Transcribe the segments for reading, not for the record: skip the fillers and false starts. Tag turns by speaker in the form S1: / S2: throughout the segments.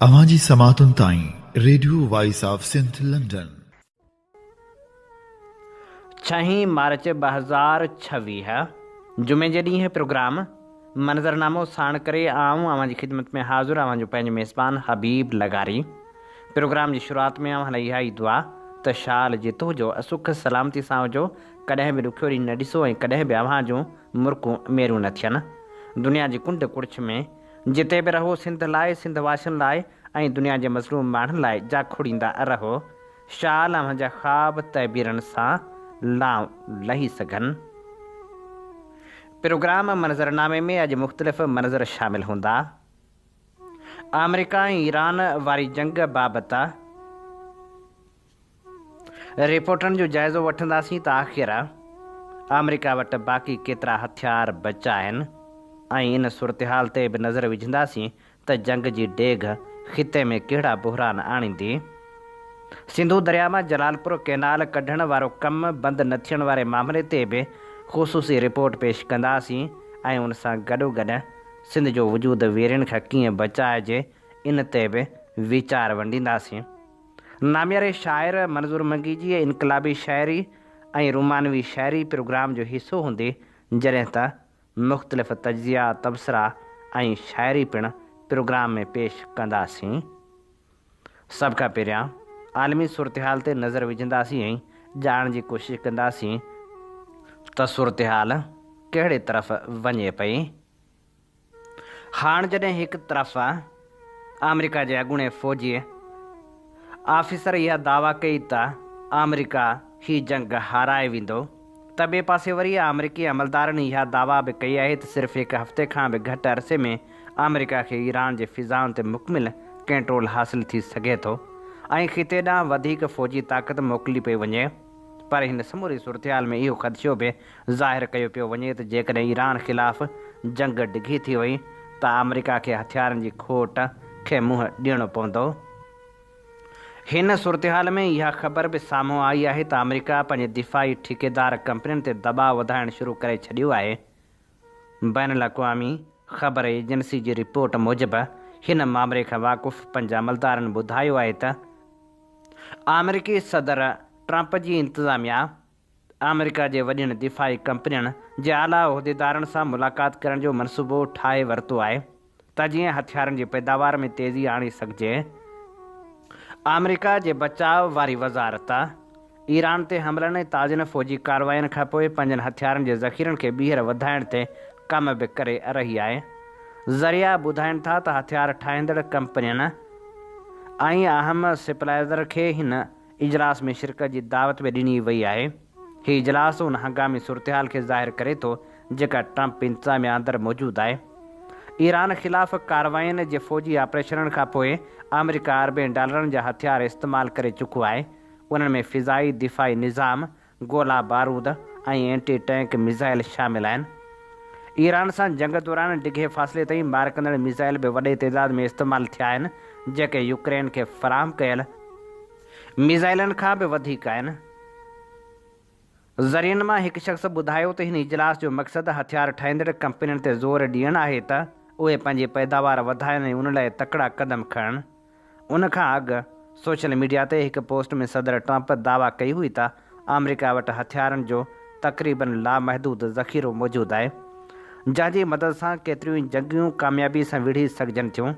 S1: अवांजी समातुन ताईं radio voice of Sindh London.
S2: 6 March 2026 जुमे जे ॾींहुं प्रोग्राम मंज़रनामो साण करे आऊं अवांजी ख़िदमत में हाज़िर आवांजो पंहिंजो मेज़बान हबीब लगारी। प्रोग्राम जी शुरूआत में अवां लाइ इहा ई दुआ त शाल जितो हुजो सुख सलामती सां हुजो, कॾहिं बि ॾुखियो ॾींहुं न ॾिसो ऐं कॾहिं बि अव्हां जूं मुर्कूं मेरूं न थियनि। दुनिया जी कुंड कुड़छ में जिते बि रहो सिंध लाइ, सिंध वासियुनि लाइ ऐं दुनिया जे मज़लूम माण्हुनि लाइ जाखोड़ींदा रहो। शाल अव्हां जा ख़्वाब तइबीरनि सां लाव लही सघनि। प्रोग्राम मंज़रनामे में अॼु मुख़्तलिफ़ मंज़र शामिल हूंदा। अमेरिका ऐं ईरान वारी जंग बाबति रिपोर्टनि जो जाइज़ो वठंदासीं त आख़िर अमेरिका वटि बाक़ी केतिरा हथियार बचा आहिनि ऐं इन सूरतहाल ते बि नज़र विझंदासीं त जंग जी डेघ ख़िते में कहिड़ा बुहरान आणींदी। सिंधू दरिया मां जलालपुर कैनाल कढण वारो कमु बंदि न थियण वारे मामले ते बि ख़ुसूसी रिपोर्ट पेश कंदासीं ऐं उन सां गॾोगॾु सिंध जो वजूद वेरियुनि खां कीअं बचाइजे इन ते बि वीचार वंडींदासीं। नामियारे शाइर मंज़ूर मंगी जी इनकलाबी शाइरी ऐं रुमानवी शाइरी प्रोग्राम जो हिसो हूंदी, जॾहिं त मुख़्तलिफ़ तजिया तबसरा ऐं शाइरी पिणु प्रोग्राम में पेश कंदासीं। सभ खां पहिरियां आलमी सूरतहाल ते नज़र विझंदासीं ऐं ॼाणण जी कोशिशि कंदासीं त सूरतहाल कहिड़े तरफ़ वञे पई। हाणे जॾहिं हिकु तरफ़ अमेरिका जे अॻूणे फ़ौजी ऑफिसर इहा दावा कई त अमेरिका ही जंग हाराए वेंदो, त ॿिए पासे वरी अमेरिकी अमलदारनि इहा दावा बि कई आहे त सिर्फ़ु हिकु हफ़्ते खां बि घटि अरसे में अमेरिका खे ईरान जे फ़िज़ाउनि ते मुकमिल कंट्रोल हासिलु थी सघे थो ऐं ख़िते ॾांहुं वधीक फ़ौजी ताक़त मोकिली पई वञे। पर हिन समूरी सूरतहाल में इहो ख़दशो बि ज़ाहिर कयो पियो वञे त जेकॾहिं ईरान ख़िलाफ़ु जंग डिघी थी वई त अमेरिका खे हथियारनि जी खोट खे मुंहुं ॾियणो पवंदो। हिन सूरतहाल में इहा ख़बर बि साम्हूं आई आहे त अमेरिका पंहिंजे दिफ़ाई ठेकेदार कंपनियुनि ते दबाउ वधाइणु शुरू करे छॾियो आहे। बैन अल-अक़वामी ख़बर एजेंसी जी रिपोर्ट मूजिबि हिन मामले खां वाक़ुफ़ु पंज अमलदारनि ॿुधायो आहे त अमेरिकी सदर ट्रंप जी इंतिज़ामिया अमेरिका जे वॾियुनि दिफ़ाई कंपनियुनि जे आला उहिदेदारनि सां मुलाक़ात करण जो मनसूबो ठाहे वरितो आहे त जीअं हथियारनि जी पैदावार में तेज़ी आणे सघिजे। अमेरिका जे बचाव वारी वज़ारत ईरान ते हमलनि ऐं ताज़नि फ़ौजी कार्रवाइनि खां पोइ पंहिंजनि हथियारनि जे ज़ख़ीरनि खे ॿीहर वधाइण ते कम बि करे रही आहे। ज़रिया ॿुधाइनि था त हथियार ठाहींदड़ कंपनियुनि ऐं अहम सप्लायर खे हिन इजलास में शिरकत जी दावत बि ॾिनी वई आहे। हीउ इजलास उन हंगामी सूरतहाल खे ज़ाहिर करे थो जेका ट्रंप इंतिज़ामिया अंदरि मौजूदु आहे। ईरान ख़िलाफ़ कार्रवाइनि जे फ़ौजी ऑपरेशननि खां पोइ अमेरिका अरबें डॉलरनि जा हथियार इस्तेमालु करे चुको आहे। उन्हनि में फ़िज़ाई दिफ़ाई निज़ाम, गोला बारूद ऐं एंटी टैंक मिज़ाइल शामिल आहिनि। ईरान सां जंग दौरान डिघे फ़ासिले ताईं मार कंदड़ मिज़ाइल बि वॾे तइदाद में इस्तेमालु थिया आहिनि, जेके यूक्रेन खे फ़राहम कयल मिज़ाइलनि खां बि वधीक आहिनि। ज़रियनि मां हिकु शख़्स ॿुधायो त हिन इजलास जो मक़सदु हथियार ठाहींदड़ कंपनियुनि ते ज़ोर ॾियणु आहे त उहे पंहिंजी पैदावार वधाइनि ऐं उन लाइ तकिड़ा क़दम खणनि। उन खां अॻु सोशल मीडिया ते हिकु पोस्ट में सदर ट्रंप दावा कई हुई त अमेरिका वटि हथियारनि जो तक़रीबन लामहदूद ज़ख़ीरो मौजूदु आहे, जंहिंजी मदद सां केतिरियूं ई जंगियूं कामयाबी सां विढ़ी सघजनि थियूं।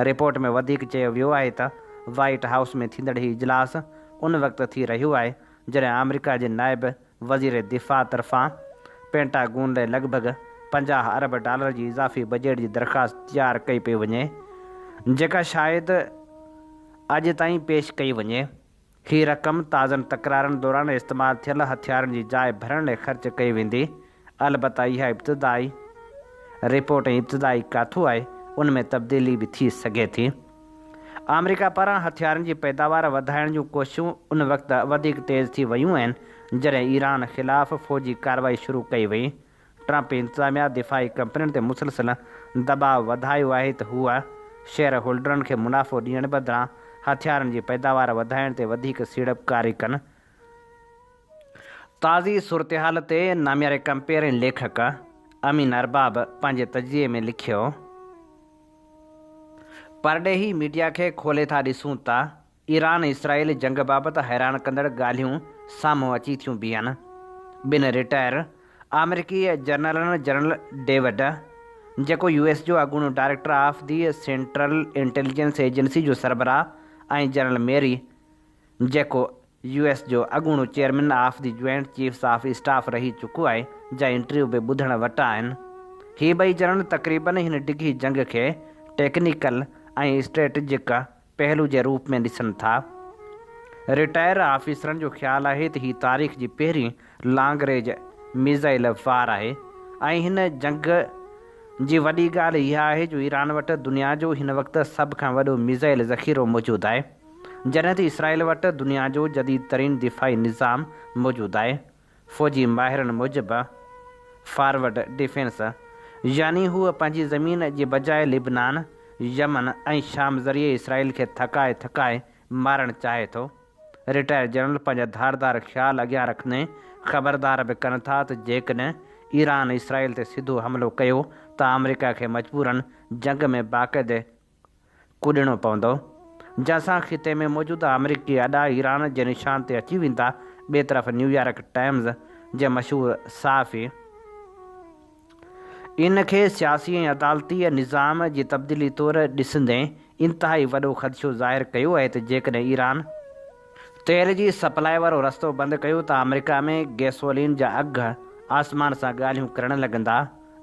S2: रिपोर्ट में वधीक चयो वियो आहे त वाइट हाउस में थींदड़ हीउ इजलास उन वक़्तु थी रहियो आहे जॾहिं अमेरिका जे नाइब वज़ीर दिफ़ा तरफ़ां पेंटागून लाइ लॻभॻि 50 अरब डॉलर जी इज़ाफ़ी बजट जी दरख़्वास्त तयारु कई पई वञे, जेका शायदि अॼु ताईं पेश कई वञे। हीअ रक़म ताज़नि तकरारनि दौरान इस्तेमालु थियल हथियारनि जी जाइ भरण लाइ ख़र्च कई वेंदी। अलबत्ता इहा इब्तिदाई रिपोर्ट ऐं इब्तिदाई काथो आहे, उन में तब्दीली बि थी सघे थी। अमेरिका पारां हथियारनि जी पैदावार वधाइण जूं कोशिशूं उन वक़्तु वधीक तेज़ थी वियूं आहिनि जॾहिं ईरान ख़िलाफ़ु फ़ौजी कार्रवाई शुरू कई वई। ट्रंप इंतिज़ामिया दिफ़ाई कंपनियुनि ते मुसलसल दबाउ वधायो आहे त हूअ शेयर होल्डरनि खे मुनाफ़ो ॾियण बदिरां हथियारनि जी पैदावार वधाइण ते वधीक सीड़पकारी कनि। ताज़ी सूरतहाल ते नामियारे कंपेयर ऐं लेखक अमीन अरबाब पंहिंजे तजिए में लिखियो, परॾे ई मीडिया खे खोले था ॾिसूं था ईरान इसराइल जंग बाबति हैरान कंदड़ ॻाल्हियूं साम्हूं अची थियूं बीहनि। ॿिनि रिटायर अमेरिकी जनरल डेविड जेको US जो अॻूणो director of the central intelligence agency जो सरबराह ऐं जनरल मेरी जेको US जो अॻूणो chairman of the joint chiefs of staff रही चुको आहे जा इंटरव्यू बि ॿुधण वटा आहिनि। ही ॿई ॼणनि तक़रीबन हिन डिघी जंग खे टेक्निकल ऐं स्ट्रेटेजिक पहलू जे रूप में ॾिसनि था। रिटायर ऑफिसरनि जो ख़्यालु आहे त ही तारीख़ जी पहिरीं लॉन्ग रेंज मिज़ाइल वार आहे ऐं हिन जंग जी वॾी ॻाल्हि इहा आहे जो ईरान वटि दुनिया जो हिन वक़्तु सभ खां वॾो मिज़ाइल ज़ख़ीरो मौजूदु आहे, जॾहिं त इसराइल वटि दुनिया जो जदीद तरीन दिफ़ाई निज़ाम मौजूदु आहे। फ़ौजी माहिरनि मूजिबि फॉरवर्ड डिफेंस यानी हूअ पंहिंजी ज़मीन जे बजाए लिबनान, यमन ऐं शाम ज़रिए इसराइल खे थकाए मारणु चाहे थो। रिटायर जनरल पंहिंजा धारदार ख़्याल अॻियां रखंदे ख़बरदार बि कनि था त जेकॾहिं ईरान इसराइल ते सिधो हमिलो कयो त अमेरिका खे मजबूरन जंग में बाक़ाइदे कुॾणो पवंदो, जंहिंसां ख़िते में मौजूदु अमेरिकी अॾा ईरान जे निशान ते अची वेंदा। ॿिए तरफ़ न्यूयॉर्क टाइम्स जे मशहूरु सहाफ़ी इन खे सियासी ऐं अदालती निज़ाम जी तब्दीली तौरु ॾिसंदे इंतिहाई वॾो ख़दशो ज़ाहिर कयो आहे त जेकॾहिं ईरान तेल जी सप्लाई वारो रस्तो बंदि कयो त अमेरिका में गैसोलीन जा अघ आसमान सां ॻाल्हियूं करणु लॻंदा,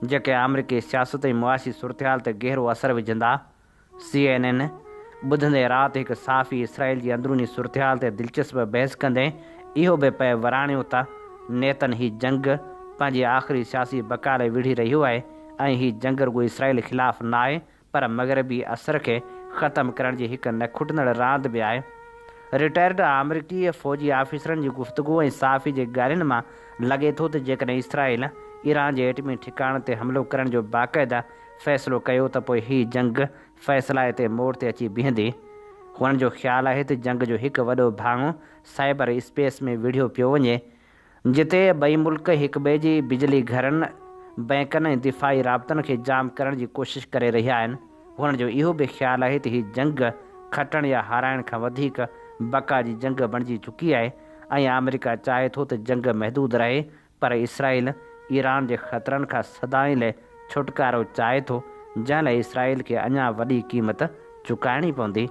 S2: जेके अमेरिकी सियासत ऐं मुआशी सूरतहाल ते गहरो असरु विझंदा। CNN ॿुधंदे राति हिकु सहाफ़ी इसराइल जी अंदरूनी सूरतहाल ते दिलचस्प बहस कंदे इहो बि पिए वराणियो त नेतन ही जंग पंहिंजी आख़िरी सियासी बका लाइ विढ़ी रहियो आहे ऐं ही जंग रुॻो इसराइल ख़िलाफ़ु न आहे पर मग़रबी असर खे ख़तमु करण जी हिकु न खुटंदड़ रांदि बि आहे। रिटायर्ड अमेरिकी फ़ौजी ऑफिसरनि जी गुफ़्तगू ऐं सहाफ़ी जे ॻाल्हियुनि मां लॻे थो त जेकॾहिं इसराइल ईरान जे एटमी ठिकाणे ते हमिलो करण जो बाक़ाइदा फ़ैसिलो कयो त पोइ हीअ जंग फ़ैसिलाए ते मोड़ ते अची बीहंदी। हुननि जो ख़्यालु आहे त जंग जो हिकु वॾो भाङो साइबर स्पेस में विढ़ियो पियो वञे, जिते ॿई मुल्क हिक ॿिए जी बिजली घरनि, बैंकनि ऐं दिफ़ाई राबतनि खे जाम करण जी कोशिशि करे रहिया आहिनि। हुननि जो इहो बि ख़्यालु आहे त हीअ जंग खटण या हाराइण खां वधीक बका जी जंग बणिजी चुकी आहे ऐं अमेरिका चाहे थो त जंग महदूद रहे पर इसराइल ईरान जे ख़तरनि खां सदाईं लाइ छुटकारो चाहे थो, जंहिं लाइ इसराइल खे अञा वॾी क़ीमत चुकाइणी पवंदी।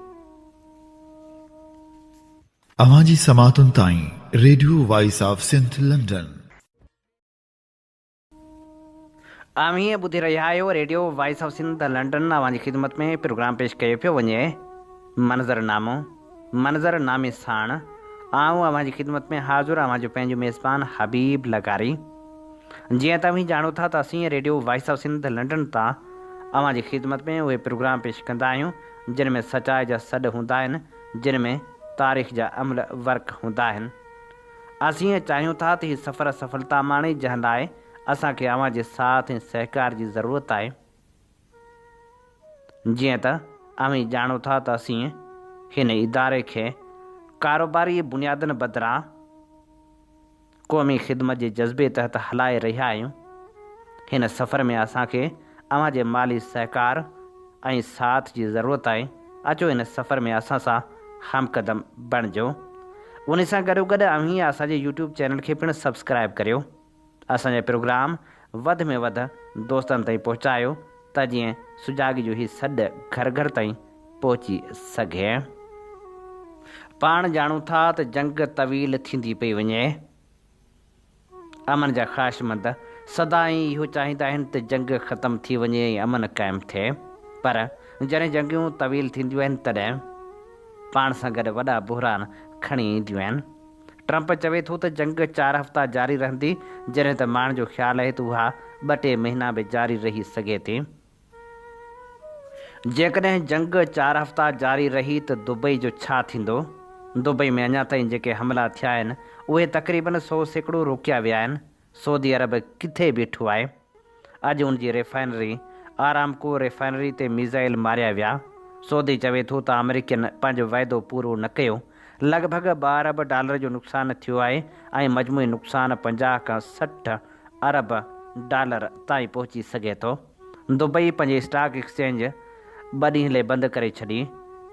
S1: अवां जी समातुनि ताईं radio voice of Sindh London.
S2: हीअं ॿुधी रहिया आहियो radio voice of Sindh London. अवां जी ख़िदमत में प्रोग्राम पेश कयो पियो वञे मंज़रनामे साण आऊं अवां जी ख़िदमत में हाज़ुर अवां जो पंहिंजो मेज़बान हबीब लगारी। जीअं तव्हीं ॼाणो था त असीं radio voice of Sindh London तां अवां जी ख़िदमत में उहे प्रोग्राम पेश कंदा आहियूं जिन में सचाई जा सॾ हूंदा आहिनि, जिन में तारीख़ जा अमल वर्क हूंदा आहिनि। असीं चाहियूं था त हीअ सफ़र सफलता माणे, जंहिं लाइ असांखे अवां जे साथ ऐं सहकार जी ज़रूरत आहे। जीअं त अव्हीं ॼाणो था त असीं हिन इदारे खे कारोबारी बुनियादनि बदिरां क़ौमी ख़िदमत जे जज़्बे तहत हलाए रहिया आहियूं। हिन सफ़र में असांखे अवां जे माली सहकार ऐं साथ जी ज़रूरत आहे। अचो हिन सफ़र में असां सां हमक़दम बणिजो। उन सां गॾोगॾु अव्हीं असांजे यूट्यूब चैनल खे पिणु सब्सक्राइब करियो। असांजा प्रोग्राम वधि में वधि दोस्तनि ताईं पहुचायो त जीअं सुजाॻी जो हीउ सॾु घर घर ताईं पहुची सघे। पाण ॼाणूं था त जंग तवील थींदी पई वञे। अमन जा ख़्वाहिशमंद सदाईं इहो चाहींदा आहिनि त जंग ख़तमु थी वञे ऐं अमन क़ाइमु थिए, पर जॾहिं जंगियूं तवील थींदियूं आहिनि तॾहिं पाण सां गॾु वॾा बुहरान खणी ईंदियूं आहिनि। ट्रंप चवे थो त जंग 4 हफ़्ता जारी रहंदी, जॾहिं त माण्हुनि जो ख़्यालु आहे त उहा 2-3 महीना बि जारी रही सघे थी। जेकॾहिं जंग 4 हफ़्ता जारी रही त दुबई जो छा थींदो? दुबई में अञा ताईं जेके हमला थिया आहिनि उहे तक़रीबन 100% रोकिया विया आहिनि। सऊदी अरब किथे बीठो आहे? अॼु उनजी रिफाइनरी आरामको रिफाइनरी ते मिज़ाइल मारिया विया। सऊदी चवे थो त अमेरिकन पंहिंजो वाइदो पूरो न कयो। लॻभॻि $2 अरब जो नुक़सानु थियो आहे ऐं मजमूई नुक़सानु 50 खां 60 अरब डॉलर ताईं पहुची सघे थो। दुबई पंहिंजे स्टॉक एक्सचेंज ॿ ॾींहं लाइ बंदि करे छॾी।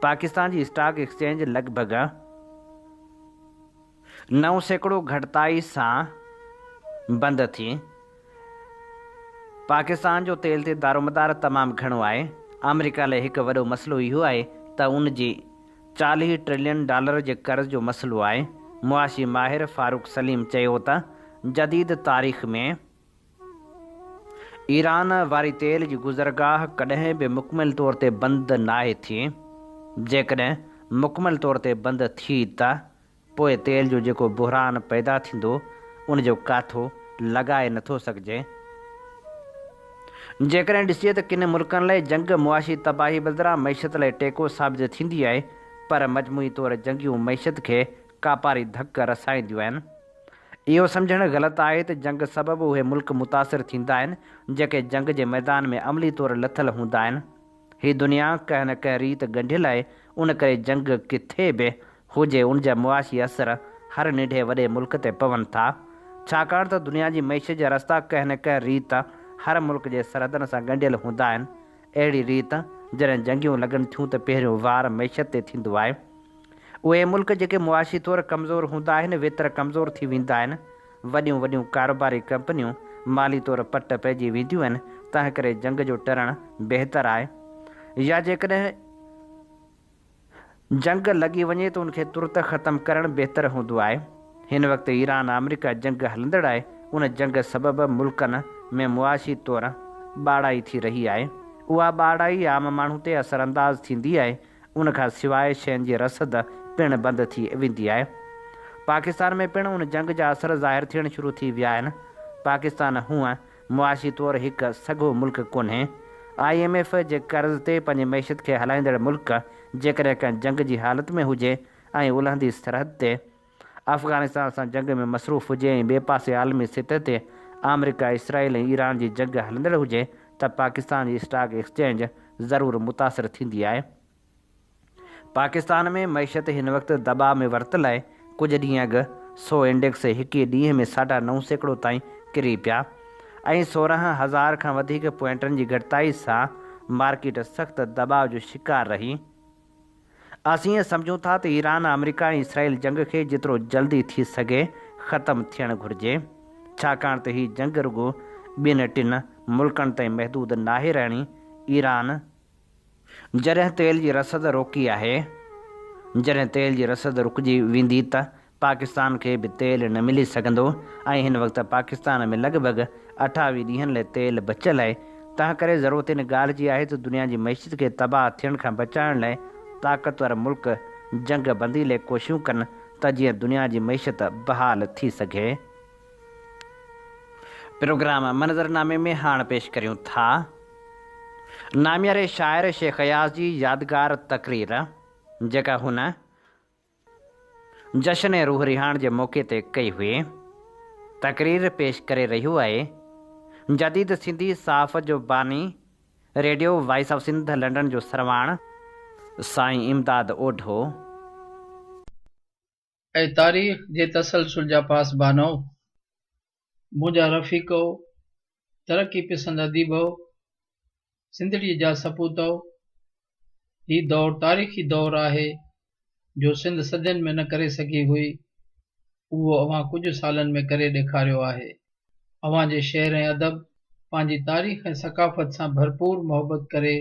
S2: पाकिस्तान जी स्टॉक एक्सचेंज लॻभॻि 9% घटिताई सां बंदि थी। पाकिस्तान जो तेल ते दारोमदार तमामु घणो आहे। अमेरिका लाइ हिकु वॾो मसइलो इहो आहे त उन जी $40 ट्रिलियन जे कर्ज़ जो मसइलो आहे। मुआशी माहिर फारूक सलीम चयो त जदीद तारीख़ में ईरान वारी तेल जी गुज़रगाह कॾहिं बि मुकमिल तौर ते बंदि नाहे थी। जेकॾहिं मुकमिल तौर ते बंदि थी त पोइ तेल जो जेको बुहरान पैदा थींदो उन जो काथो लॻाए नथो सघिजे। जेकॾहिं ॾिसिजे त किन मुल्कनि लाइ जंग मुआशी तबाही बदिरां मैशत लाइ टेको साबित थींदी आहे, पर मजमूई तौरु जंगियूं मैशत खे कापारी धक रसाईंदियूं आहिनि। इहो सम्झणु ग़लति आहे त जंग सबबु उहे मुल्क मुतासिर थींदा आहिनि जेके जंग जे मैदान में अमली तौरु लथल हूंदा आहिनि। हीअ दुनिया कंहिं न कंहिं रीति ॻंढियल आहे, उन करे जंग किथे बि हुजे उन जा मुआशी असर हर निढे वॾे मुल्क ते पवनि था, छाकाणि त दुनिया जी मैशत जा रस्ता कंहिं न कंहिं रीति हर मुल्क जे सरहदनि सां ॻंढियल हूंदा आहिनि। अहिड़ी रीति जॾहिं जंगियूं लॻनि थियूं त पहिरियों वार मैशत ते थींदो आहे। उहे मुल्क जेके मुआशी तौरु कमज़ोर हूंदा आहिनि वेतिरा कमज़ोर थी वेंदा आहिनि। वॾियूं वॾियूं कारोबारी कंपनियूं माली तौरु पट पइजी वेंदियूं आहिनि। तंहिं करे जंग जो टरणु बहितरु आहे, या जेकॾहिं जंग लॻी वञे त उनखे तुर्त ख़तमु करणु बहितरु हूंदो आहे। हिन वक़्तु ईरान अमेरिका जंग हलंदड़ आहे। उन जंग सबबु मुल्कनि में मुआशी तौरु ॿाड़ाई थी रही आहे। उहा ॿाड़ाई आम माण्हू ते असरअंदाज़ थींदी आहे। उनखां सवाइ शयुनि जी रसद पिणु बंदि थी वेंदी आहे। पाकिस्तान में पिणु उन जंग जा असर ज़ाहिर थियणु शुरू थी विया आहिनि। पाकिस्तान हूअं मुआशी तौरु हिकु सॻो मुल्क कोन्हे। IMF जे कर्ज़ ते पंहिंजी मैशत खे हलाईंदड़ मुल्क जेकॾहिं कंहिं जंग जी हालति में हुजे ऐं उलहंदी सरहद ते अफ़गानिस्तान सां जंग में मसरूफ़ हुजे ऐं ॿिए पासे आलमी सतह ते अमेरिका, इसराइल ऐं ईरान जी जंग हलंदड़ हुजे त पाकिस्तान जी स्टॉक एक्सचेंज ज़रूरु मुतासिर थींदी आहे। पाकिस्तान में मैशत हिन वक़्तु दॿाउ में वरितल आहे। कुझु ॾींहं अॻु 100 इंडेक्स हिकु ॾींहं में 9.5% ताईं किरी पिया ऐं 16,000 खां वधीक पॉइंटनि जी घटिताई सां मार्केट सख़्तु दॿाउ जो शिकार रही। असीं ईअं सम्झूं था त ईरान, अमेरिका ऐं इसराइल जंग खे जेतिरो जल्दी थी सघे ख़तमु थियणु घुरिजे, छाकाणि त हीअ जंग रुॻो ॿिनि टिनि मुल्कनि ताईं महदूद नाहे रहणी। ईरान जॾहिं तेल जी रसद रोकी आहे, जॾहिं तेल जी रसद रुकिजी वेंदी त पाकिस्तान खे बि तेल न मिली सघंदो ऐं हिन वक़्तु पाकिस्तान में लॻभॻि 28 ॾींहंनि लाइ तेल बचियलु आहे। तंहिं करे ज़रूरत इन ॻाल्हि जी आहे त दुनिया जी मैशत खे तबाह थियण खां बचाइण लाइ ताक़तवर मुल्क जंग बंदी लाइ कोशिशूं कनि त जीअं दुनिया जी मैशत बहाल थी सघे। प्रोग्राम मंज़रनामे में हाणे पेश करियूं था नामियारे शाइर शेख अयाज़ जी यादगार तक़रीर, जेका हुन जश्न रूह रिहाण जे मौक़े ते कई हुई। तक़रीर पेश करे रहियो आहे जदीद सिंधी सहाफ़त जो बानी, radio voice of Sindh London जो सरवाण साईं इमदाद ओढो।
S3: ऐं तारीख़ जे तसलसल जा पासबानो, मुंहिंजा रफ़ीक़ो, तरक़ी पसंद अदीबो, सिंधड़ीअ जा सपूतो, हीउ दौरु तारीख़ी दौरु आहे जो सिंध सदियुनि में न करे सघी हुई, उहो अव्हां कुझु सालनि में करे ॾेखारियो आहे। अव्हां जे शेर ऐं अदब पंहिंजी तारीख़ ऐं सक़ाफ़त सां भरपूर मोहबत करे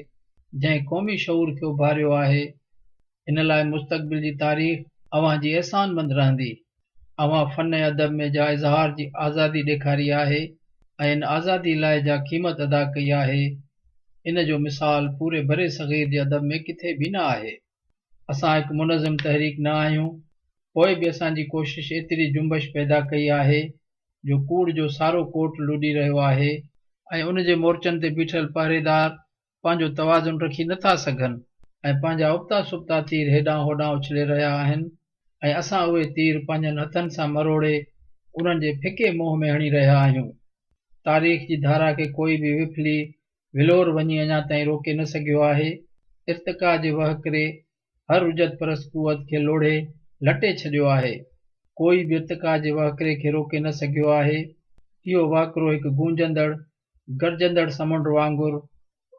S3: जंहिं क़ौमी शऊर खे उभारियो आहे, हिन लाइ मुस्तक़बिल जी तारीख़ अव्हां जी अहसानमंद रहंदी। अव्हां फ़न ऐं अदब में जा इज़हार जी आज़ादी ॾेखारी आहे ऐं इन आज़ादी लाइ जा क़ीमत अदा कई आहे। इन जो मिसाल पूरे बरे सग़ीर जे अदब में किथे बि न आहे। असां हिकु मुनज़्ज़म तहरीक न आहियूं, पोइ बि असांजी कोशिश एतिरी जुंबश पैदा कई आहे जो कूड़ जो सारो कोट लुॾी रहियो आहे ऐं उन जे मोर्चनि ते बीठल पहरेदार पंहिंजो तवाज़ुन रखी नथा सघनि ऐं पंहिंजा उबता सुबता तीर हेॾां होॾां उछले रहिया आहिनि ऐं असां उहे तीर पंहिंजनि हथनि सां मरोड़े उन्हनि जे फिके मोह में हणी रहिया आहियूं। तारीख़ जी धारा खे कोई बि विफली विलोर वञी अञा ताईं रोके न सघियो आहे। इर्तिका जे वहकिरे हर उजत परस्त कुवत खे लोढ़े लटे छॾियो आहे। कोई बि इर्तिका जे वहकिरे खे रोके न सघियो आहे। इहो वाकिरो हिकु गूंजंदड़ गरजंदड़ समुंड वांगुरु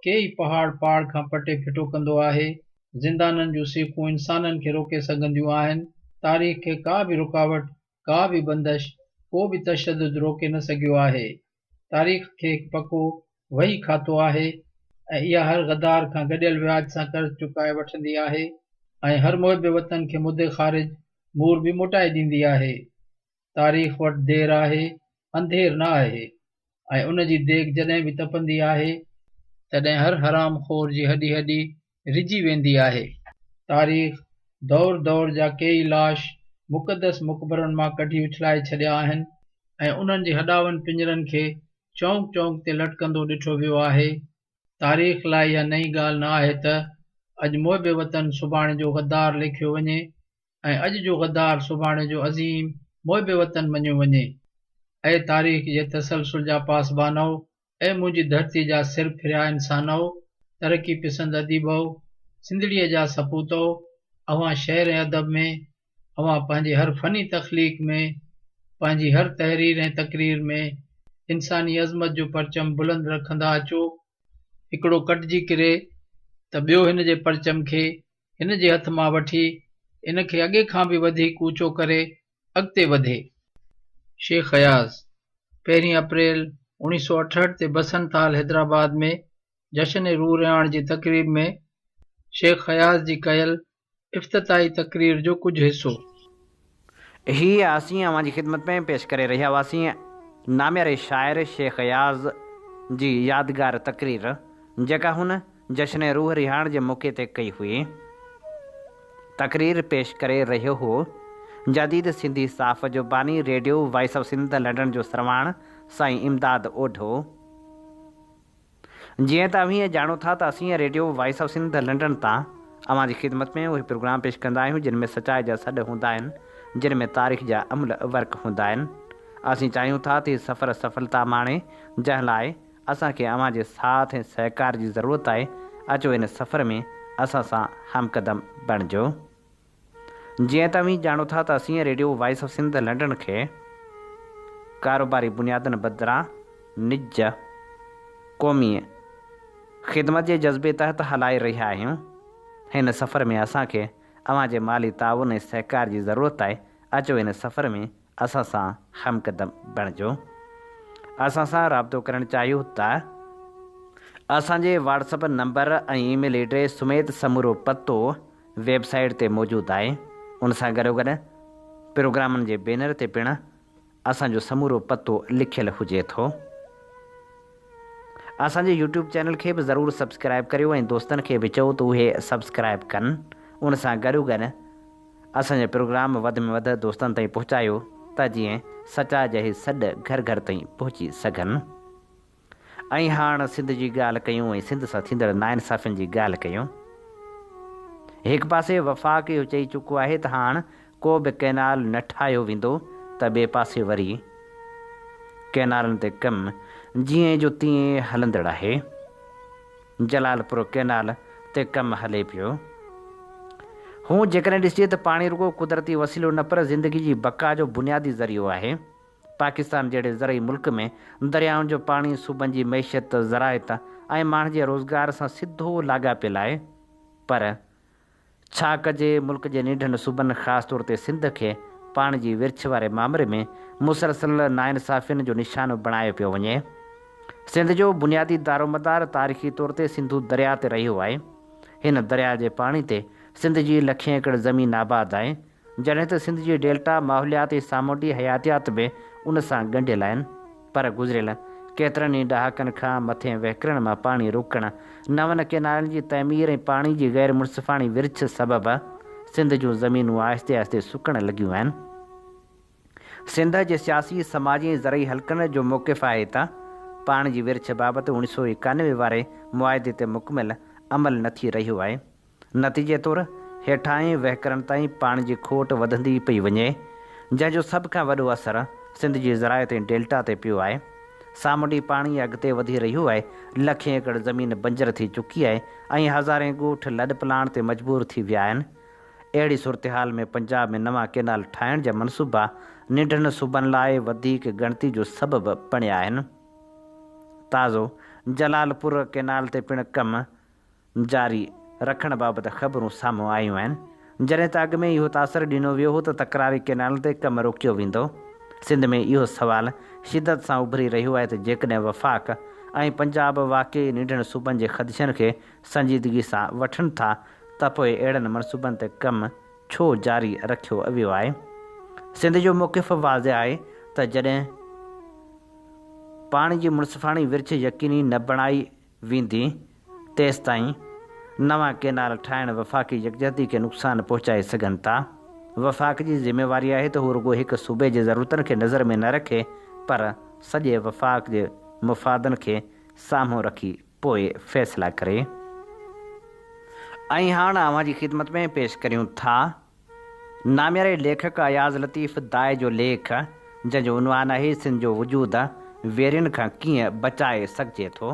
S3: केई पहाड़ पहाड़ खां पटे फिटो कंदो आहे। ज़िंदाननि जूं सीखूं इंसाननि खे रोके सघंदियूं आहिनि। तारीख़ खे का बि रुकावट, का बि बंदिश, को बि तशदुद रोके न सघियो आहे। तारीख़ खे हिकु पको वही खातो आहे ऐं इहा हर गदार खां गॾियल व्याज सां कर्ज़ चुकाए वठंदी आहे ऐं हर मुहिब वतन खे मुदे ख़ारिज मूर बि मोटाए ॾींदी आहे। तारीख़ वटि देर आहे, अंधेर न आहे ऐं उन जी देग जॾहिं बि तपंदी आहे तॾहिं हर हराम खोर जी हॾी हॾी रिझी वेंदी आहे। तारीख़ दौर दौर जा केई लाश मुक़दस मुक़बरनि मां कढी उछलाए छॾिया आहिनि ऐं उन्हनि जे हॾावनि पिंजरनि खे चौंक चौंक ते लटकंदो ॾिठो वियो आहे। तारीख़ लाइ इहा नई ॻाल्हि न आहे त अॼु मुहिब वतन सुभाणे जो गद्दार लिखियो वञे ऐं अॼु जो गद्दार सुभाणे जो अज़ीम मुहिब वतन मञियो वञे। ऐं तारीख़ जे तसलसुल जा पासबानो, ऐं मुंहिंजी धरती जा सिर फिरिया इंसानो, तरक़ी पसंद अदीबो, सिंधड़ीअ जा सपूतो, अवां शेर ऐं अदब में, अवां पंहिंजे हर फ़नी तख़लीक़ में, पंहिंजी हर तहरीर ऐं तक़रीर में इंसानी अज़मत जो परचम बुलंद रखंदा अचो। हिकिड़ो कटिजी किरे त ॿियो हिन जे परचम खे हिन जे हथ मां वठी इन खे अॻे खां बि वधीक ऊचो करे अॻिते वधे। शेख अयाज़ 1 अप्रैल 1968 ते बसंताल हैदराबाद में जश्न रूह रियाण जी तक़रीब में शेख अयाज़ जी कयल इफ़्तिताही तक़रीर जो कुछ हिस्सो।
S2: ही असीं अवां जी ख़िदमत में पेश करे रहिया हुआसीं नाम्यारे शाइर शेख अयाज़ जी यादगार तक़रीर, जेका हुन जश्न रूह रिहाण जे मौक़े ते कई हुई। तक़रीर पेश करे रहियो हो जदीद सिंधी साफ़ जो बानी radio voice of Sindh London जो सरवाण साईं इमदाद ओढो। जीअं त अव्हीं ॼाणो था त असीं radio voice of Sindh London तां अवां जी ख़िदमत में उहे प्रोग्राम पेश कंदा आहियूं जिन में सचाई जा सॾ हूंदा आहिनि, जिन में तारीख़ जा अमल वर्क हूंदा आहिनि। असीं चाहियूं था त सफ़र सफलता माणे, जंहिं लाइ असांखे अवां जे साथ ऐं सहकार जी ज़रूरत आहे। अचो इन सफ़र में असां सां हमक़दम बणिजो। जीअं त अव्हीं ॼाणो था त असीं radio voice of Sindh London खे कारोबारी बुनियादनि बदिरां निज क़ौमी ख़िदमत जे जज़्बे तहत हलाए रहिया आहियूं। हिन सफ़र में असांखे अवां जे माली ताउन ऐं सहकार जी ज़रूरत आहे। अचो इन सफ़र में असां सां हमक़दम बणिजो। असां सां राब्तो करणु चाहियो त असांजे व्हाट्सअप नंबर ऐं ईमेल एड्रेस समेत समूरो पतो वेबसाइट ते मौजूदु आहे। उन सां गॾोगॾु प्रोग्रामनि जे बैनर ते पिणु असांजो समूरो पतो लिखियलु हुजे थो। असांजे यूट्यूब चैनल खे बि ज़रूरु सब्सक्राइब करियो ऐं दोस्तनि खे बि चओ त उहे सब्सक्राइब कनि। उन सां गॾोगॾु असांजे प्रोग्राम वधि में वधि दोस्तनि ताईं पहुचायो त जीअं सचा जही सॾ घर घर ताईं पहुची सघनि। ऐं हाणे सिंध जी ॻाल्हि कयूं ऐं सिंध सां थींदड़ नाइंसाफ़ियुनि जी ॻाल्हि कयूं। हिकु पासे वफ़ाक़ इहो चई चुको आहे त हाणे को बि कैनाल न ठाहियो वेंदो त ॿिए पासे वरी कैनालनि ते कमु जीअं जो तीअं हलंदड़ आहे। जलालपुर कैनाल ते कमु हले पियो। हू जेकॾहिं ॾिसिजे त पाणी रुगो कुदरती वसीलो न पर ज़िंदगी जी बका जो बुनियादी ज़रियो आहे। पाकिस्तान जहिड़े ज़रई मुल्क में दरियाउनि जो पाणी सूबनि जी मैशियत, ज़राइत ऐं माण्हुनि जे रोज़गार सां सिधो लाॻापियलु आहे। पर छा कजे मुल्क जे निढनि सूबनि ख़ासि तौर ते सिंध खे पाणी जी विर्छ वारे मामले में मुसलसल नाइंसाफ़ियुनि जो निशानो बणायो पियो वञे। सिंध जो बुनियादी दारोमदार तारीख़ी तौर ते सिंधू दरिया ते रहियो आहे। हिन दरिया जे पाणी ते सिंध जी लखें एकड़ ज़मीन आबाद आहे, जॾहिं त सिंध जी डेल्टा माहौलियात ऐं सामूंडी हयातियात बि उन सां ॻंढियल आहिनि। पर गुज़िरियल केतिरनि ई ॾहाकनि खां मथे वहिकरण मां पाणी रोकणु, नवनि केनालनि जी तइमीर ऐं पाणी जी ग़ैर मुनसिफ़ाणी विर्छ सबबि सिंध जूं ज़मीनूं आहिस्ते आहिस्ते सुकण लॻियूं आहिनि। सिंध जे सियासी, समाजी ऐं ज़रई हल्कनि जो मौक़िफ़ आहे त पाणी जी विर्छ बाबति 1991 वारे मुआदे ते मुकमिल अमल न थी रहियो आहे। नतीजे तौरु हेठां वहिकरनि ताईं पाणी जी खोट वधंदी पई वञे, जंहिंजो सभ खां वॾो असरु सिंध जी ज़राइत ऐं डेल्टा ते पियो आहे। सामूंडी पाणी अॻिते वधी रहियो आहे। लखें एकड़ ज़मीन बंजर थी चुकी आहे ऐं हज़ारें ॻोठ लॾ प्लाण ते मजबूर थी विया आहिनि। अहिड़ी सूरत में पंजाब में नवां केनाल ठाहिण जा मनसूबा निढनि सूबनि लाइ वधीक ॻणती जो सबबु बणिया आहिनि। ताज़ो जलालपुर केनाल ते पिणु कमु जारी रखण बाबति ख़बरूं साम्हूं आयूं आहिनि। जॾहिं त अॻु में इहो तासरु ॾिनो वियो हो त तकरारी केनाल ते कमु रोकियो वेंदो। सिंध में इहो सुवालु शिदत सां उभरी रहियो आहे त जेकॾहिं वफ़ाक़ ऐं पंजाब वाक़ई निढण सूबनि जे ख़दशनि खे संजीदगी सां वठनि था त पोइ अहिड़नि मनसूबनि ते कमु छो जारी रखियो वियो आहे। सिंध जो मौक़िफ़ वाज़े आहे त जॾहिं पाणी जी मुनसिफ़ाणी विर्छ यकीनी न बणाई वेंदी तेसि ताईं नवां केनाल ठाहिण वफ़ाक़ी यकजहती खे नुक़सानु पहुचाए सघनि था। वफ़ाक़ जी ज़िम्मेवारी आहे त हू रुॻो हिकु सूबे जे ज़रूरतनि खे नज़र में न रखे पर सॼे वफ़ाक़ जे मुफ़ादनि खे साम्हूं रखी पोइ फ़ैसिला करे। ऐं हाणे अव्हां जी ख़िदमत में पेश करियूं था नामियारे लेखक अयाज़ लतीफ़ दाए जो लेख जंहिंजो उनवान आहे सिंध जो वजूद वेरियुनि खां कीअं बचाए सघिजे थो।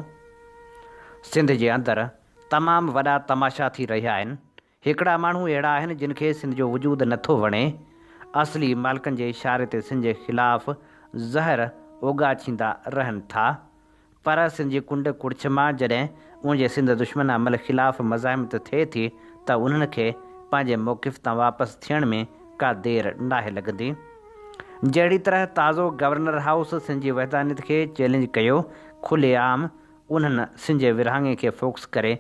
S2: सिंध जे अंदरि तमामु वॾा तमाशा थी रहिया आहिनि। हिकिड़ा माण्हू अहिड़ा आहिनि जिन खे सिंध जो वजूद नथो वणे। असली मालिकनि जे इशारे ते सिंध जे ख़िलाफ़ु ज़हर ओगा थींदा रहनि था पर सिंध जी कुंड कुड़िछ मां जॾहिं उनजे सिंध दुश्मन अमल ख़िलाफ़ु मज़ाहिमत थिए थी त उन्हनि खे पंहिंजे मौक़िफ़ तां वापसि थियण में का देरि नाहे लॻंदी। जहिड़ी तरह ताज़ो गवर्नर हाउस सिंध जी वहदानियत खे चैलेंज कयो खुलेआम उन्हनि सिंध जे विरहाङे खे फोकस करे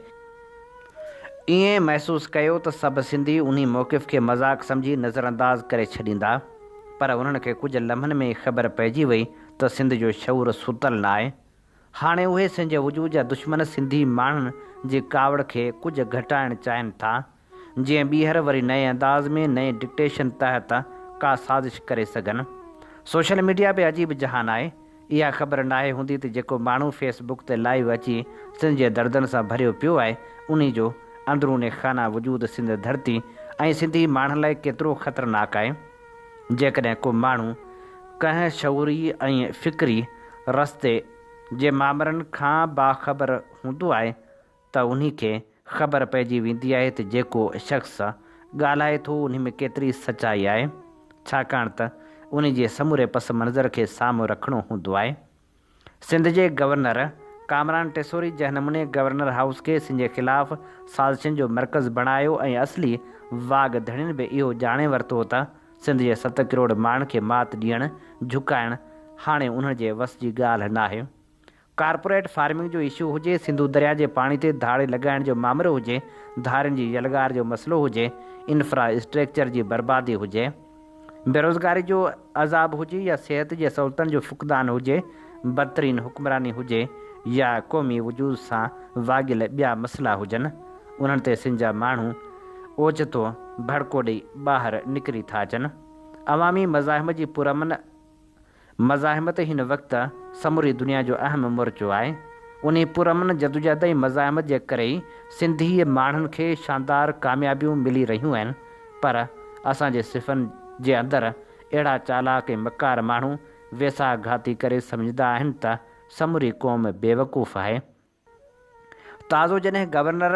S2: ईअं महसूसु कयो त सभु सिंधी उन मौक़िफ़ खे मज़ाक़ सम्झी नज़रअंदाज़ करे छॾींदा पर उन्हनि खे कुझु लम्हनि में ख़बर पइजी वई त सिंध जो शऊर सुतल न आहे। हाणे उहे सिंध जे वजूद जा दुश्मन सिंधी माण्हुनि जी कावड़ खे कुझु घटाइणु चाहिनि था जीअं ॿीहर वरी नए अंदाज़ में नए डिक्टेशन तहत का साज़िश करे सघनि। सोशल मीडिया बि अजीब जहान आहे। इहा ख़बर नाहे हूंदी त जेको माण्हू फेसबुक ते लाइव अची सिंध जे दर्दनि सां भरियो पियो आहे उन जो अंदरूने खाना वजूद सिंध धरती ऐं सिंधी माण्हुनि लाइ केतिरो ख़तरनाक आहे। जेकॾहिं को माण्हू कंहिं शऊरी ऐं फ़िक्री रस्ते जे मामरनि खां बाख़बर हूंदो आहे त उन खे ख़बर पइजी वेंदी आहे त जेको शख़्स ॻाल्हाए थो उन में केतिरी सचाई आहे छाकाणि त उन जे समूरे पस मंज़र खे साम्हूं रखिणो हूंदो आहे। सिंध जे गवर्नर कामरान टेसोरी जंहिं नमूने गवर्नर हाउस खे सिंध जे ख़िलाफ़ु साज़िशुनि जो मर्कज़ बणायो ऐं असली वाघ धणियुनि बि इहो ॼाणे वरितो त सिंध जे 7 करोड़ माण्हुनि खे मात ॾियणु झुकाइणु हाणे उन्हनि जे वस जी ॻाल्हि नाहे। कारपोरेट फार्मिंग जो इशू हुजे सिंधू दरिया जे पाणी ते धाड़े लॻाइण जो मामिलो हुजे धारियुनि जी यलगार जो मसइलो हुजे इंफ्रास्ट्रक्चर जी बर्बादी हुजे बेरोज़गारी जो अज़ाब हुजे या सिहत जे सहूलतनि जो फुक़दान हुजे बदतरीन हुक्मरानी हुजे या क़ौमी वजूद सां वागियल ॿिया मसइला हुजनि उन्हनि ते सिंध जा माण्हू ओचितो भड़को ॾेई ॿाहिरि निकिरी था अचनि। अवामी मज़ाहिम जी पुरमन मज़ाहिमत हिन वक़्तु समूरी दुनिया जो अहम मोर्चो आहे। उन पुरमन जदोजहद ऐं मज़ाहिमत जे करे ई सिंधी माण्हुनि खे शानदार कामयाबियूं मिली रहियूं आहिनि पर असांजे सिफ़नि जे अंदरि अहिड़ा चालाक ऐं मकार माण्हू वेसा घाती करे सम्झंदा आहिनि त समूरी क़ौम बेवकूफ़ आहे। ताज़ो जॾहिं गवर्नर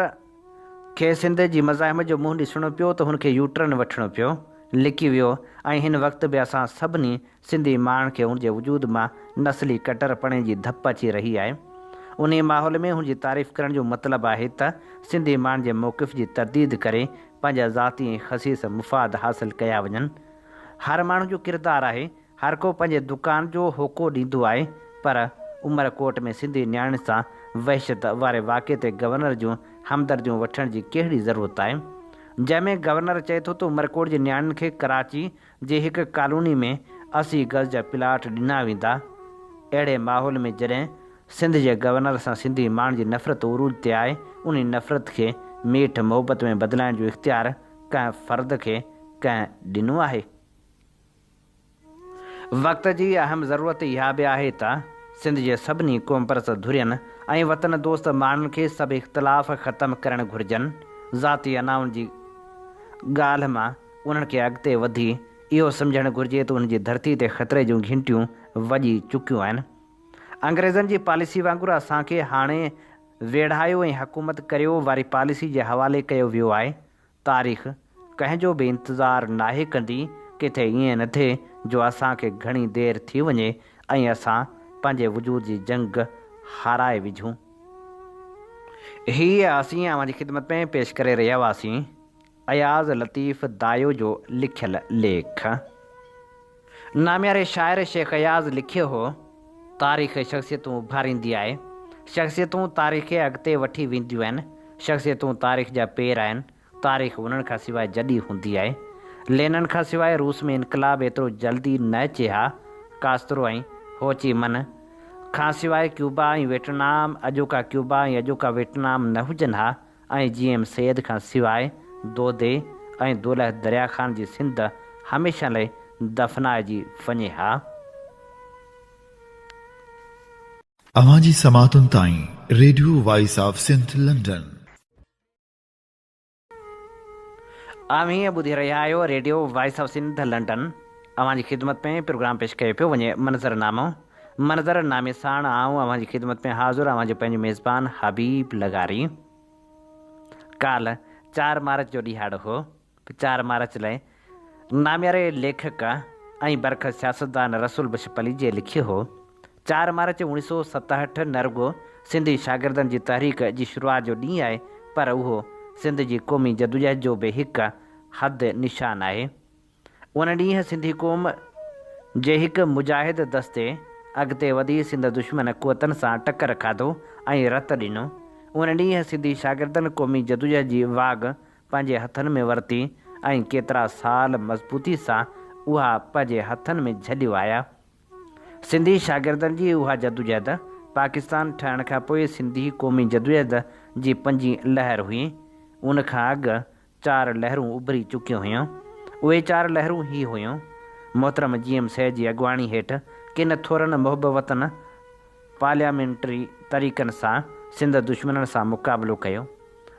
S2: खे सिंध जी मज़ाहिम जो मुंहुं ॾिसणो पियो त हुनखे यूटर्न वठिणो पियो लिकी वियो ऐं हिन वक़्तु बि असां सभिनी सिंधी माण्हुनि खे हुनजे वजूद मां नस्ली कटरपणे जी धप अची रही आहे। उन माहौल में हुनजी तारीफ़ करण जो मतिलबु आहे त सिंधी माण्हुनि जे मौक़िफ़ जी तरदीद करे पंहिंजा ज़ाती ऐं ख़सीस मुफ़ाद हासिल कया वञनि। हर माण्हू जो किरदारु आहे हर को पंहिंजे दुकान जो होको ॾींदो आहे पर उमरकोट में सिंधी नियाणी सां वहशत वारे वाक़े ते गवर्नर जूं हमदर्दियूं वठण जी कहिड़ी ज़रूरत आहे जंहिंमें गवर्नर चए थो त उमरकोट जी नियाणियुनि खे कराची जे हिकु कॉलोनी में 80 गज़ जा प्लाट ॾिना वेंदा। अहिड़े माहौल में जॾहिं सिंध जे गवर्नर सां सिंधी माण्हुनि जी नफ़रत उरूज ते आहे उन नफ़रत खे मीठ मोहबत में बदिलाइण जो इख़्तियार कंहिं फ़र्द खे कंहिं ॾिनो आहे। वक़्त जी अहम ज़रूरत इहा बि आहे त सिंध जे सभिनी क़ौम परस्त धुरियनि ऐं वतन दोस्त माण्हुनि खे सभु इख़्तिलाफ़ ख़तमु करणु घुरिजनि। ज़ाती अनाउनि जी ॻाल्हि मां उन्हनि खे अॻिते वधी इहो सम्झणु घुरिजे त उनजी धरती ते ख़तरे जूं घंटियूं वॼी चुकियूं आहिनि। अंग्रेज़नि जी पॉलिसी वांगुरु असांखे हाणे वेढ़ायो ऐं हुकूमत करियो वारी पॉलिसी जे हवाले कयो वियो आहे। तारीख़ कंहिंजो बि इंतज़ारु नाहे कंदी किथे ईअं न थिए जो असांखे घणी देरि थी वञे ऐं असां पंहिंजे वजूद जी जंग हाराए विझूं। ही असीं अवां जी ख़िदमत में पेश करे रहिया हुआसीं अयाज़ लतीफ़ दायो जो लिखियल लेख। नाम्यारे शाइर शेख अयाज़ लिखियो हो, तारीख़ शख़्सियतूं उभारींदी आहे, शख़्सियतूं तारीख़ खे अॻिते वठी वेंदियूं आहिनि, शख़्सियतूं तारीख़ जा पेर आहिनि, तारीख़ उन्हनि खां सवाइ जॾहिं हूंदी आहे। लेनिन खां सवाइ रूस में इनकलाब एतिरो जल्दी न अचे हा। कास्त्रो ऐं हो ची मन खां सवाइ क्यूबा ऐं वियतनाम, अॼोका क्यूबा ऐं अॼोका वियतनाम न हुजनि हा। ऐं GM सैद खां सवाइ दोदे ऐं दौलत दरिया ख़ान जी सिंध हमेशह लाइ दफ़नाइजी वञे हा।
S1: अवां जी समातुनि ताईं radio voice of Sindh London.
S2: हीअं ॿुधी रहिया आहियो radio voice of Sindh London. अवां जी ख़िदमत में प्रोग्राम पेश कयो पियो वञे मंज़रनामे साण आऊं अवां जी ख़िदमत में हाज़ुर अवां जो पंहिंजो मेज़बान हबीब लगारी। काल्ह 4 मार्च जो ॾिहाड़ो हो। 4 मार्च लाइ नाम्यारे लेखक ऐं बरख़ सियासतदान रसूल बिशप अली जे लिखियो हो। 4 मार्च 1967 न रुॻो सिंधी शागिर्दनि जी तहरीक जी शुरूआत जो ॾींहुं आहे, पर उहो सिंध जी क़ौमी जदोजहद जो बि हिकु हद निशान आहे। उन ॾींहुं सिंधी क़ौम जे हिकु मुजाहिद दस्ते अॻिते वधी सिंध दुश्मन क़ुवतनि सां टकर खाधो ऐं रत ॾिनो। उन ॾींहुं सिंधी शागिर्दनि क़ौमी जदोजहद जी वाग पंहिंजे हथनि में वरिती ऐं केतिरा साल मज़बूती सां उहा पंहिंजे हथनि में झलियो आया। सिंधी शागिर्दनि जी उहा जदोजहद पाकिस्तान ठहण खां पोइ सिंधी क़ौमी जदोजहद जी 5 लहर हुई। उन खां अॻु 4 लहरूं उभरी चुकियूं हुयूं। उहे 4 लहरूं ही हुयूं: मोहतरम GM सैद जी अॻुवाणी हेठि किन थोरनि मुहबतनि पार्लियामेंट्री तरीक़नि सां सिंध दुश्मननि सां मुक़ाबिलो कयो।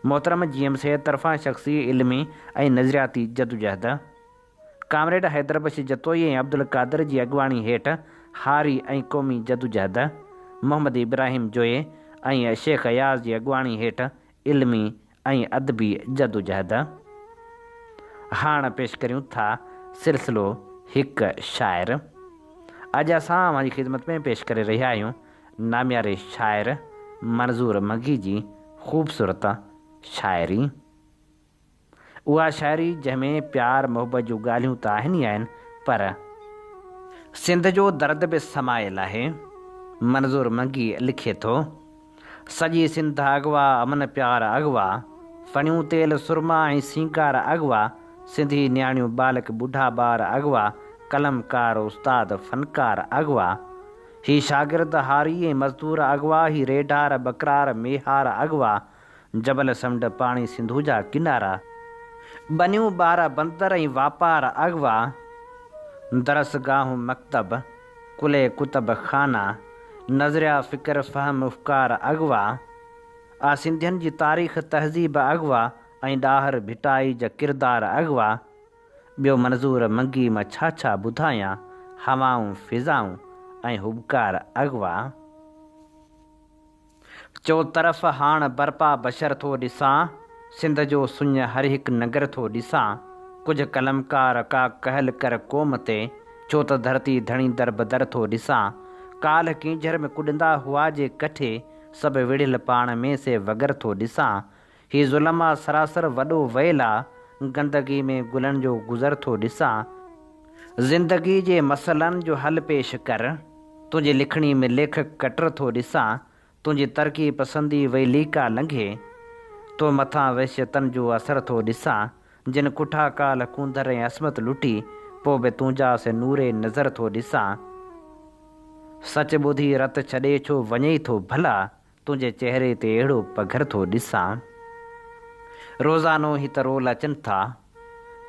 S2: मोहतरम GM सैद तरफ़ां शख़्सी इल्मी ऐं नज़रियाती जदोजहद, कामरेड हैदर बशीर जतोई ऐं अब्दुल कादिर जी अॻुवाणी हेठि हारी ऐं क़ौमी जदोजहद, मोहम्मद इब्राहिम जोए ऐं शेख अयाज़ जी अॻुवाणी हेठि इल्मी ऐं अदबी जदोजहद। हाणे पेश करियूं था सिलसिलो हिकु शाइर। अॼु असां अवां जी ख़िदमत में पेश करे रहिया आहियूं नाम्यारे शाइर मंज़ूर मंघी जी ख़ूबसूरत शाइरी। उहा शाइरी जंहिंमें प्यार मोहबत जूं ॻाल्हियूं त आहिनि ई आहिनि, पर सिंध जो दर्द बि समायल आहे। मंज़ूर मंघी लिखे थो: सॼी सिंध अॻवा, अमन प्यार अॻवा, फणियूं तेल सुरमा ऐं सींगार अॻवा, सिंधी न्याणियूं बालक बुढ़ा ॿार अॻवा, कलमकार उस्ताद फनकार अॻवा, ही शागिर्द हारी ऐं मज़दूर अॻवा, ही रेढार बकरार मेहार अॻवा, जबल समुंड पाणी सिंधू जा किनारा, बनियूं ॿार बंदर ऐं वापार अॻवा, दरसगाहूं मकतब कुले कुतब खाना, नज़रिया फ़िक्र फ़हम उफ़कार अॻवा, आ सिंधियुनि जी तारीख़ तहज़ीब अॻवा ऐं ॾाहर भिटाई जा किरदार अॻवा। ॿियो मंज़ूर मंघी मां छा छा ॿुधायां, हवाऊं फ़िज़ाऊं ऐं हुबकार अॻवा। चौतरफ़ हाण बरपा बशर थो ॾिसां, सिंध जो सुञ हर हिकु नगर थो ॾिसां, कुझु कलमकार का कहल कर क़ौम ते, छो त धरती धणी दर बदर थो ॾिसां, काल्ह कींझर में कुॾंदा हुआ जे कठे, सभु विढ़ियल पाण में से वगर थो ॾिसां, ही ज़ुल्म सरासर वॾो वयल आहे, गंदगी में गुलनि जो गुज़र थो ॾिसां, ज़िंदगी जे मसइलनि जो हल पेश कर, तुंहिंजी लिखणी में लेखक कटर थो ॾिसां, तुंहिंजी तरक़ी पसंदी वई लीका लंघे, तो मथां वहशतनि जो असर थो ॾिसां, जिन कुठा काल कूंदर ऐं असमत लुटी, पोइ बि तुंहिंजा से नूरे नज़र थो ॾिसां, सच ॿुधी रत छॾे छो वञे थो भला, तुंहिंजे चहिरे ते अहिड़ो पघर थो ॾिसां। रोज़ानो ही त रोल अचनि था,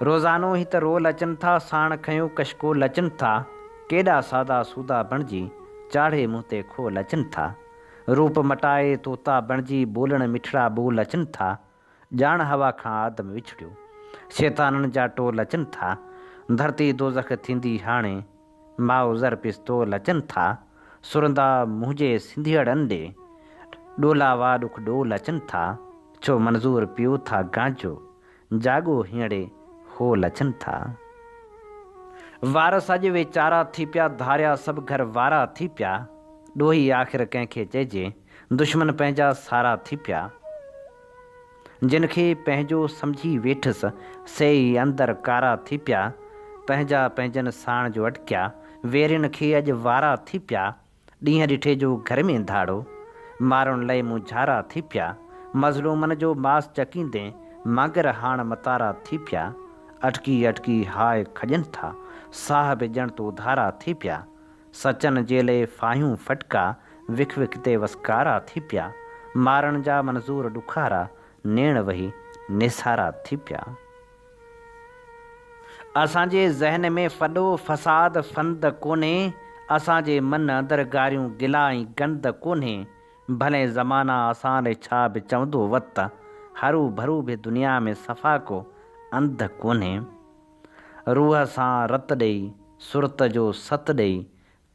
S2: रोज़ानो ही त रोल अचनि था, साण खयों कशकोल अचनि था, केॾा सादा सूदा बणिजी चाढ़े मुंहुं ते खोल अचनि था, रूप मटाए तोता बणिजी बोलण मिठड़ा बोल अचनि था, ॼाण हवा खां आदम विछड़ियो, शैताननि जा टोल अचनि था, धरती दोज़ख थींदी हाणे, माओ ज़र पिस्तौल अचनि था, सुरंदा मुंहिंजे सिंधियड़नि ॾे, डोला वाडुख डोल अचनि था, छो मंज़ूर पियो था गांजो, जाॻो हींअरे होल अचनि था। वार सॼ वेचारा थी पिया, धारिया सभु घर वारा थी पिया, ॾोही आख़िर कंहिंखे चइजे, दुश्मन पंहिंजा सारा थी पिया, जिनखे पंहिंजो सम्झी वेठसि से ई अंदरि कारा थी पिया, पंहिंजा पंहिंजनि साण जो अटकिया, वेरियुनि खे अॼु वारा थी पिया, ॾींहं ॾिठे जो घर में धाड़ो, मारुनि लाइ मुझारा थी पिया, मज़लूमनि जो मास चकींदे मगर हाण मतारा थी पिया, अटकी अटकी हाय खॼनि था, साह बि ॼण तो धारा थी पिया, सचनि जे लाइ फायूं फटका विख विख ते वसकारा थी पिया, मारण जा मंज़ूर ॾुखारा नेण वही निसारा थी पिया। असांजे ज़हन में फॾो फ़साद फंद कोन्हे, असांजे मन अंदरि गारियूं गिला ऐं गंद कोन्हे, भले ज़माना असां ॾे छा बि चवंदो वत, हरू भरू बि दुनिया में सफ़ा को अंध कोन्हे। रूह सां रत ॾेई सुरत जो सत ॾेई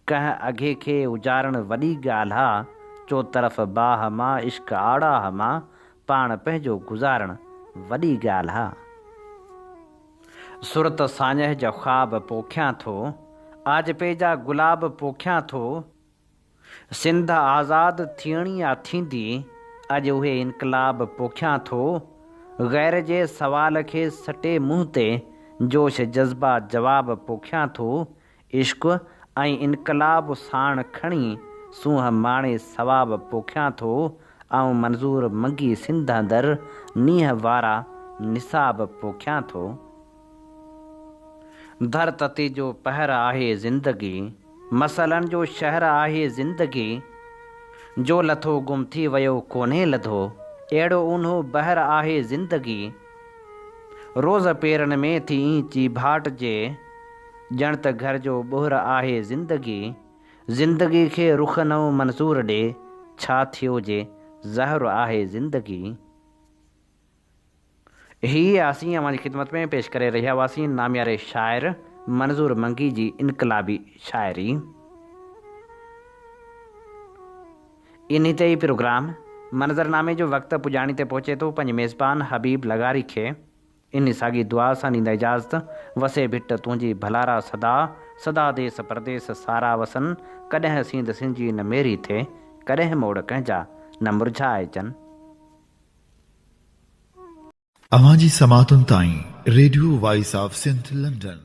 S2: कंहिं अॻे खे उजारण वॾी ॻाल्हि आहे, चो तरफ़ बाह मां इश्क आड़ाह मां पाण पंहिंजो गुज़ारण वॾी ॻाल्हि आहे। सुरत साञह जा ख़्वाब पोखियां थो, आजपे जा गुलाब पोखियां थो, सिंध आज़ाद थियणी या थींदी, अॼु उहे इनकलाब पोखियां थो, ग़ैर जे सवाल खे सटे मुंहं ते जोश जज़्बा जवाब पोखियां थो, इश्क ऐं इनकलाब साण खणी सूंहं माणे सवाब पोखियां थो, ऐं मंज़ूर मंगी सिंध अंदरि नींहं वारा निसाब पोखियां थो। धरती जो पहर आहे ज़िंदगी, मसलनि जो शहर आहे ज़िंदगी, जो लथो गुम थी वियो कोन्हे लधो, अहिड़ो उन्हो बहर आहे ज़िंदगी, रोज़ पेरनि में थी चीभाट जे, ॼण त घर जो ॿोहर आहे ज़िंदगी, ज़िंदगी खे रुख नओं मंज़ूर ॾे, छा थियो जे ज़हर आहे ज़िंदगी। ही असीं अवां जी ख़िदमत में पेश करे रहिया हुआसीं नामियारे शाइर मंज़ूर मंगी जी इनकलाबी शाइरी। इन ते ही प्रोग्राम मंज़रनामे जो वक़्तु पुॼाणी ते पहुचे थो। पंहिंजे मेज़बान हबीब लगारी खे इन साॻी दुआ सां ॾींदा इजाज़त। वसे भिट तुंहिंजी भलारा सदा, सदा देस परदेस सारा वसन, कॾहिं सींद सिंजी न मेरी थिए, कॾहिं मोड़ कंहिंजा न मुरझाए अचनि।
S1: अवां जी समातुनि ताईं radio voice of Sindh London